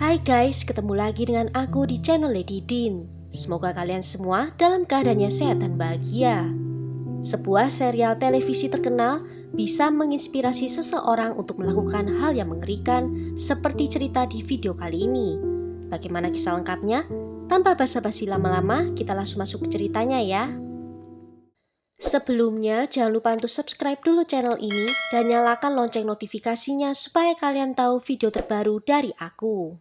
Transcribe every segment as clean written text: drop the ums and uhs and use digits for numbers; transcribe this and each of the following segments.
Hai guys, ketemu lagi dengan aku di channel Lady Din. Semoga kalian semua dalam keadaannya sehat dan bahagia. Sebuah serial televisi terkenal bisa menginspirasi seseorang untuk melakukan hal yang mengerikan seperti cerita di video kali ini. Bagaimana kisah lengkapnya? Tanpa basa-basi lama-lama, kita langsung masuk ke ceritanya ya. Sebelumnya, jangan lupa untuk subscribe dulu channel ini dan nyalakan lonceng notifikasinya supaya kalian tahu video terbaru dari aku.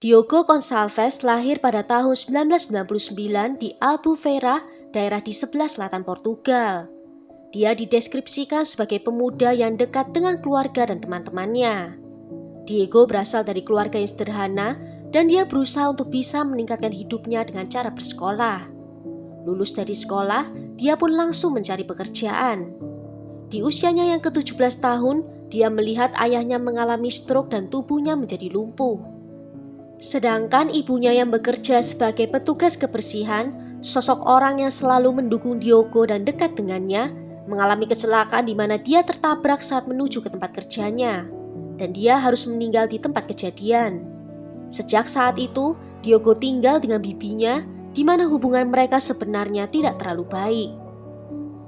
Diogo Gonçalves lahir pada tahun 1999 di Albufeira, daerah di sebelah selatan Portugal. Dia dideskripsikan sebagai pemuda yang dekat dengan keluarga dan teman-temannya. Diego berasal dari keluarga yang sederhana dan dia berusaha untuk bisa meningkatkan hidupnya dengan cara bersekolah. Lulus dari sekolah, dia pun langsung mencari pekerjaan. Di usianya yang ke-17 tahun, dia melihat ayahnya mengalami stroke dan tubuhnya menjadi lumpuh. Sedangkan ibunya yang bekerja sebagai petugas kebersihan, sosok orang yang selalu mendukung Diogo dan dekat dengannya, mengalami kecelakaan di mana dia tertabrak saat menuju ke tempat kerjanya. Dan dia harus meninggal di tempat kejadian. Sejak saat itu, Diogo tinggal dengan bibinya, di mana hubungan mereka sebenarnya tidak terlalu baik.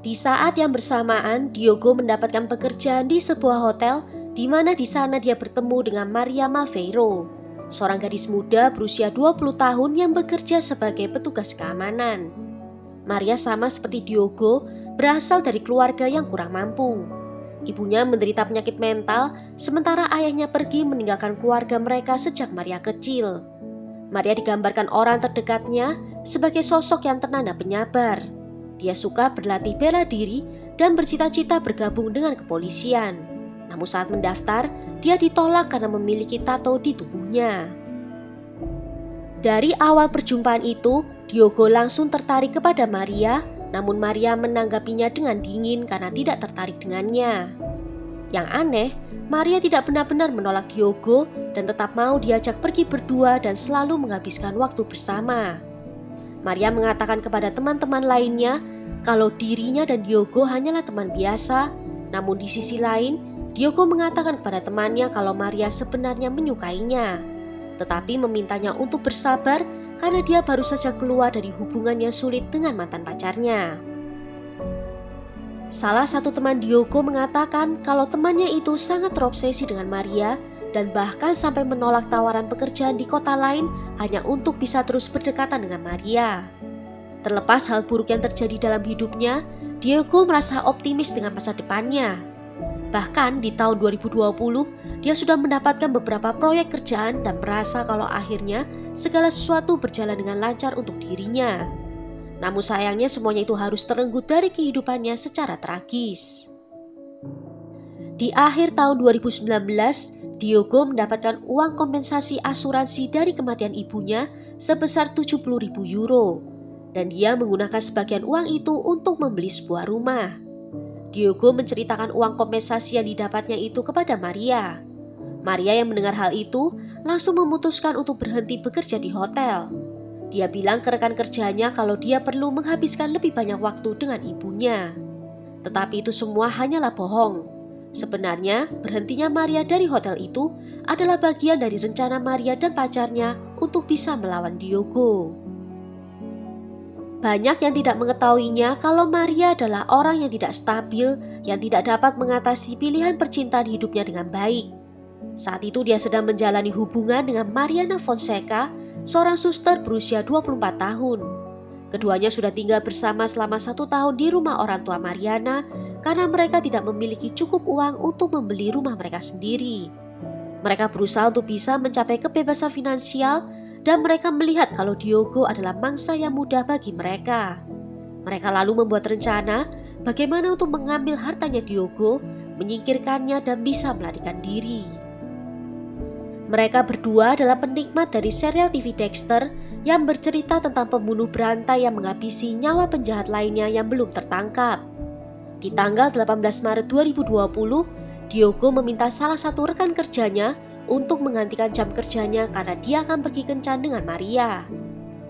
Di saat yang bersamaan, Diogo mendapatkan pekerjaan di sebuah hotel, di mana di sana dia bertemu dengan Maria Malveiro, seorang gadis muda berusia 20 tahun yang bekerja sebagai petugas keamanan. Maria sama seperti Diogo, berasal dari keluarga yang kurang mampu. Ibunya menderita penyakit mental, sementara ayahnya pergi meninggalkan keluarga mereka sejak Maria kecil. Maria digambarkan orang terdekatnya sebagai sosok yang tenang dan penyabar. Dia suka berlatih bela diri dan bercita-cita bergabung dengan kepolisian. Namun saat mendaftar, dia ditolak karena memiliki tato di tubuhnya. Dari awal perjumpaan itu, Diogo langsung tertarik kepada Maria, namun Maria menanggapinya dengan dingin karena tidak tertarik dengannya. Yang aneh, Maria tidak benar-benar menolak Diogo dan tetap mau diajak pergi berdua dan selalu menghabiskan waktu bersama. Maria mengatakan kepada teman-teman lainnya kalau dirinya dan Diogo hanyalah teman biasa, namun di sisi lain, Diogo mengatakan kepada temannya kalau Maria sebenarnya menyukainya, tetapi memintanya untuk bersabar karena dia baru saja keluar dari hubungan yang sulit dengan mantan pacarnya. Salah satu teman Diogo mengatakan kalau temannya itu sangat terobsesi dengan Maria dan bahkan sampai menolak tawaran pekerjaan di kota lain hanya untuk bisa terus berdekatan dengan Maria. Terlepas hal buruk yang terjadi dalam hidupnya, Diogo merasa optimis dengan masa depannya. Bahkan di tahun 2020, dia sudah mendapatkan beberapa proyek kerjaan dan merasa kalau akhirnya segala sesuatu berjalan dengan lancar untuk dirinya. Namun sayangnya semuanya itu harus terenggut dari kehidupannya secara tragis. Di akhir tahun 2019, Diogo mendapatkan uang kompensasi asuransi dari kematian ibunya sebesar 70.000 euro. Dan dia menggunakan sebagian uang itu untuk membeli sebuah rumah. Diogo menceritakan uang kompensasi yang didapatnya itu kepada Maria. Maria yang mendengar hal itu langsung memutuskan untuk berhenti bekerja di hotel. Dia bilang ke rekan kerjanya kalau dia perlu menghabiskan lebih banyak waktu dengan ibunya. Tetapi itu semua hanyalah bohong. Sebenarnya berhentinya Maria dari hotel itu adalah bagian dari rencana Maria dan pacarnya untuk bisa melawan Diogo. Banyak yang tidak mengetahuinya kalau Maria adalah orang yang tidak stabil, yang tidak dapat mengatasi pilihan percintaan hidupnya dengan baik. Saat itu dia sedang menjalani hubungan dengan Mariana Fonseca, seorang suster berusia 24 tahun. Keduanya sudah tinggal bersama selama 1 tahun di rumah orang tua Mariana karena mereka tidak memiliki cukup uang untuk membeli rumah mereka sendiri. Mereka berusaha untuk bisa mencapai kebebasan finansial dan mereka melihat kalau Diogo adalah mangsa yang mudah bagi mereka. Mereka lalu membuat rencana bagaimana untuk mengambil hartanya Diogo, menyingkirkannya dan bisa melarikan diri. Mereka berdua adalah penikmat dari serial TV Dexter yang bercerita tentang pembunuh berantai yang menghabisi nyawa penjahat lainnya yang belum tertangkap. Di tanggal 18 Maret 2020, Diogo meminta salah satu rekan kerjanya untuk menggantikan jam kerjanya karena dia akan pergi kencan dengan Maria.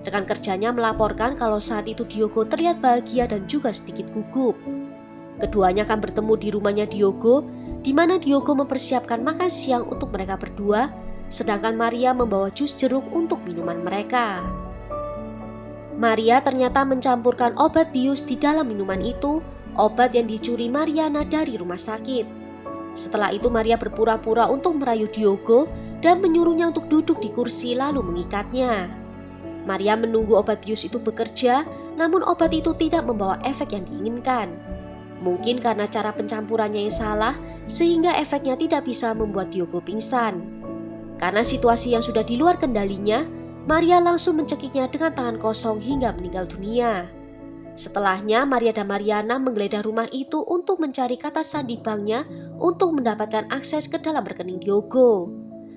Rekan kerjanya melaporkan kalau saat itu Diogo terlihat bahagia dan juga sedikit gugup. Keduanya akan bertemu di rumahnya Diogo, di mana Diogo mempersiapkan makan siang untuk mereka berdua, sedangkan Maria membawa jus jeruk untuk minuman mereka. Maria ternyata mencampurkan obat bius di dalam minuman itu, obat yang dicuri Mariana dari rumah sakit. Setelah itu Maria berpura-pura untuk merayu Diogo dan menyuruhnya untuk duduk di kursi lalu mengikatnya. Maria menunggu obat bius itu bekerja, namun obat itu tidak membawa efek yang diinginkan. Mungkin karena cara pencampurannya yang salah, sehingga efeknya tidak bisa membuat Diogo pingsan. Karena situasi yang sudah di luar kendalinya, Maria langsung mencekiknya dengan tangan kosong hingga meninggal dunia. Setelahnya, Maria dan Mariana menggeledah rumah itu untuk mencari kata sandi banknya untuk mendapatkan akses ke dalam rekening Diogo.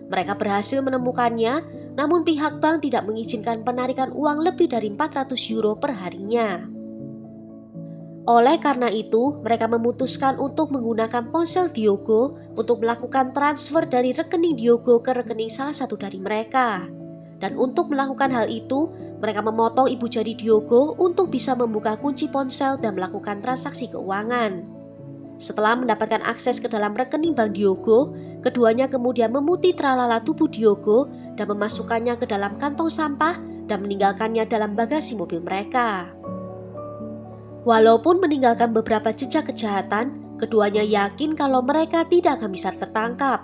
Mereka berhasil menemukannya, namun pihak bank tidak mengizinkan penarikan uang lebih dari 400 euro per harinya. Oleh karena itu, mereka memutuskan untuk menggunakan ponsel Diogo untuk melakukan transfer dari rekening Diogo ke rekening salah satu dari mereka. Dan untuk melakukan hal itu, mereka memotong ibu jari Diogo untuk bisa membuka kunci ponsel dan melakukan transaksi keuangan. Setelah mendapatkan akses ke dalam rekening bank Diogo, keduanya kemudian memutih tralala tubuh Diogo dan memasukkannya ke dalam kantong sampah dan meninggalkannya dalam bagasi mobil mereka. Walaupun meninggalkan beberapa jejak kejahatan, keduanya yakin kalau mereka tidak akan bisa tertangkap.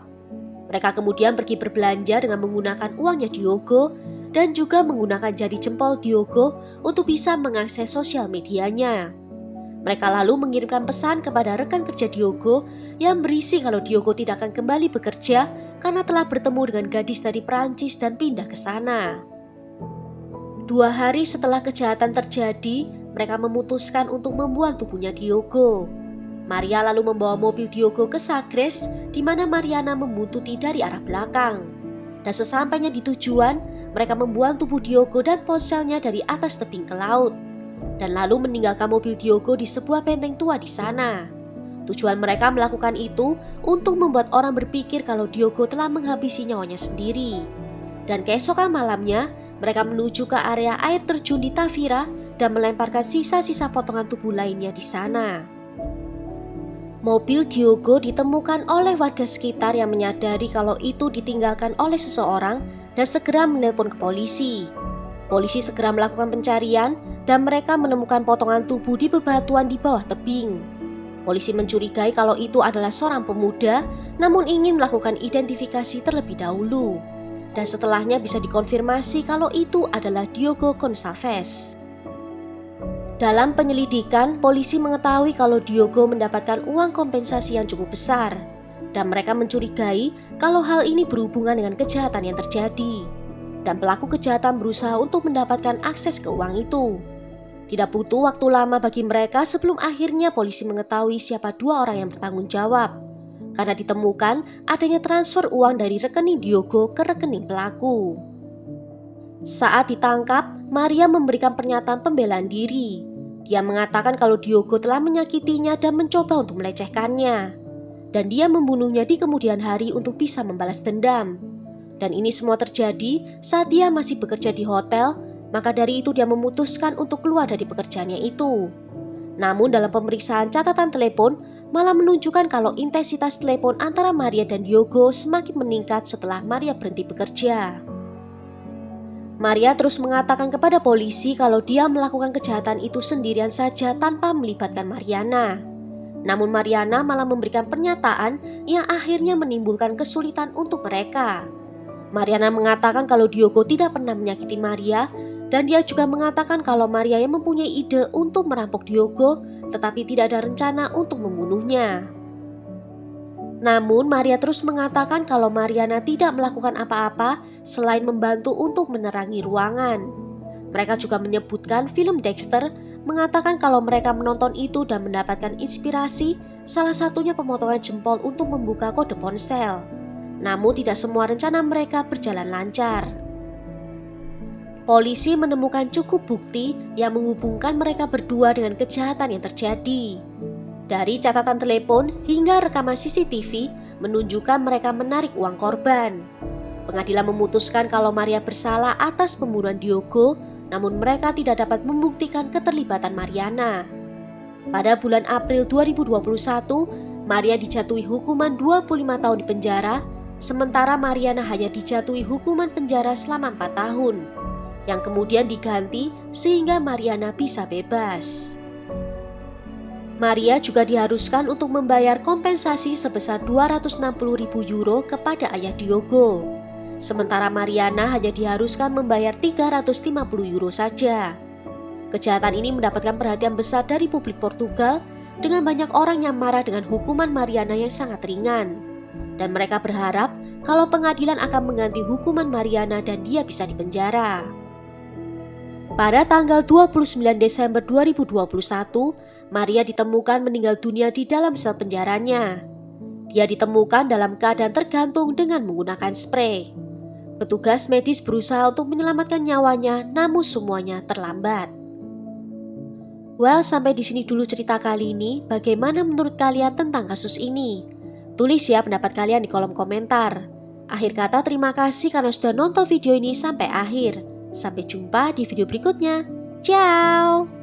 Mereka kemudian pergi berbelanja dengan menggunakan uangnya Diogo dan juga menggunakan jari jempol Diogo untuk bisa mengakses sosial medianya. Mereka lalu mengirimkan pesan kepada rekan kerja Diogo yang berisi kalau Diogo tidak akan kembali bekerja karena telah bertemu dengan gadis dari Perancis dan pindah ke sana. 2 hari setelah kejahatan terjadi, mereka memutuskan untuk membuang tubuhnya Diogo. Maria lalu membawa mobil Diogo ke Sagres, di mana Mariana membuntuti dari arah belakang. Dan sesampainya di tujuan, mereka membuang tubuh Diogo dan ponselnya dari atas tebing ke laut, dan lalu meninggalkan mobil Diogo di sebuah benteng tua di sana. Tujuan mereka melakukan itu untuk membuat orang berpikir kalau Diogo telah menghabisi nyawanya sendiri. Dan keesokan malamnya, mereka menuju ke area air terjun di Tavira dan melemparkan sisa-sisa potongan tubuh lainnya di sana. Mobil Diogo ditemukan oleh warga sekitar yang menyadari kalau itu ditinggalkan oleh seseorang dan segera menelpon ke polisi. Polisi segera melakukan pencarian dan mereka menemukan potongan tubuh di bebatuan di bawah tebing. Polisi mencurigai kalau itu adalah seorang pemuda, namun ingin melakukan identifikasi terlebih dahulu. Dan setelahnya bisa dikonfirmasi kalau itu adalah Diogo Gonçalves. Dalam penyelidikan, polisi mengetahui kalau Diogo mendapatkan uang kompensasi yang cukup besar, dan mereka mencurigai kalau hal ini berhubungan dengan kejahatan yang terjadi. Dan pelaku kejahatan berusaha untuk mendapatkan akses ke uang itu. Tidak butuh waktu lama bagi mereka sebelum akhirnya polisi mengetahui siapa 2 orang yang bertanggung jawab, karena ditemukan adanya transfer uang dari rekening Diogo ke rekening pelaku. Saat ditangkap, Maria memberikan pernyataan pembelaan diri. Dia mengatakan kalau Diogo telah menyakitinya dan mencoba untuk melecehkannya, dan dia membunuhnya di kemudian hari untuk bisa membalas dendam. Dan ini semua terjadi saat dia masih bekerja di hotel, maka dari itu dia memutuskan untuk keluar dari pekerjaannya itu. Namun dalam pemeriksaan catatan telepon, malah menunjukkan kalau intensitas telepon antara Maria dan Diogo semakin meningkat setelah Maria berhenti bekerja. Maria terus mengatakan kepada polisi kalau dia melakukan kejahatan itu sendirian saja tanpa melibatkan Mariana. Namun Mariana malah memberikan pernyataan yang akhirnya menimbulkan kesulitan untuk mereka. Mariana mengatakan kalau Diogo tidak pernah menyakiti Maria, dan dia juga mengatakan kalau Maria yang mempunyai ide untuk merampok Diogo, tetapi tidak ada rencana untuk membunuhnya. Namun Maria terus mengatakan kalau Mariana tidak melakukan apa-apa selain membantu untuk menerangi ruangan. Mereka juga menyebutkan film Dexter, mengatakan kalau mereka menonton itu dan mendapatkan inspirasi, salah satunya pemotongan jempol untuk membuka kode ponsel. Namun tidak semua rencana mereka berjalan lancar. Polisi menemukan cukup bukti yang menghubungkan mereka berdua dengan kejahatan yang terjadi. Dari catatan telepon hingga rekaman CCTV menunjukkan mereka menarik uang korban. Pengadilan memutuskan kalau Maria bersalah atas pembunuhan Diogo, namun mereka tidak dapat membuktikan keterlibatan Mariana. Pada bulan April 2021, Maria dijatuhi hukuman 25 tahun di penjara, sementara Mariana hanya dijatuhi hukuman penjara selama 4 tahun, yang kemudian diganti sehingga Mariana bisa bebas. Maria juga diharuskan untuk membayar kompensasi sebesar 260.000 euro kepada ayah Diogo. Sementara Mariana hanya diharuskan membayar 350 euro saja. Kejahatan ini mendapatkan perhatian besar dari publik Portugal dengan banyak orang yang marah dengan hukuman Mariana yang sangat ringan. Dan mereka berharap kalau pengadilan akan mengganti hukuman Mariana dan dia bisa dipenjara. Pada tanggal 29 Desember 2021, Maria ditemukan meninggal dunia di dalam sel penjaranya. Dia ditemukan dalam keadaan tergantung dengan menggunakan spray. Petugas medis berusaha untuk menyelamatkan nyawanya, namun semuanya terlambat. Well, sampai di sini dulu cerita kali ini. Bagaimana menurut kalian tentang kasus ini? Tulis ya pendapat kalian di kolom komentar. Akhir kata, terima kasih karena sudah nonton video ini sampai akhir. Sampai jumpa di video berikutnya. Ciao!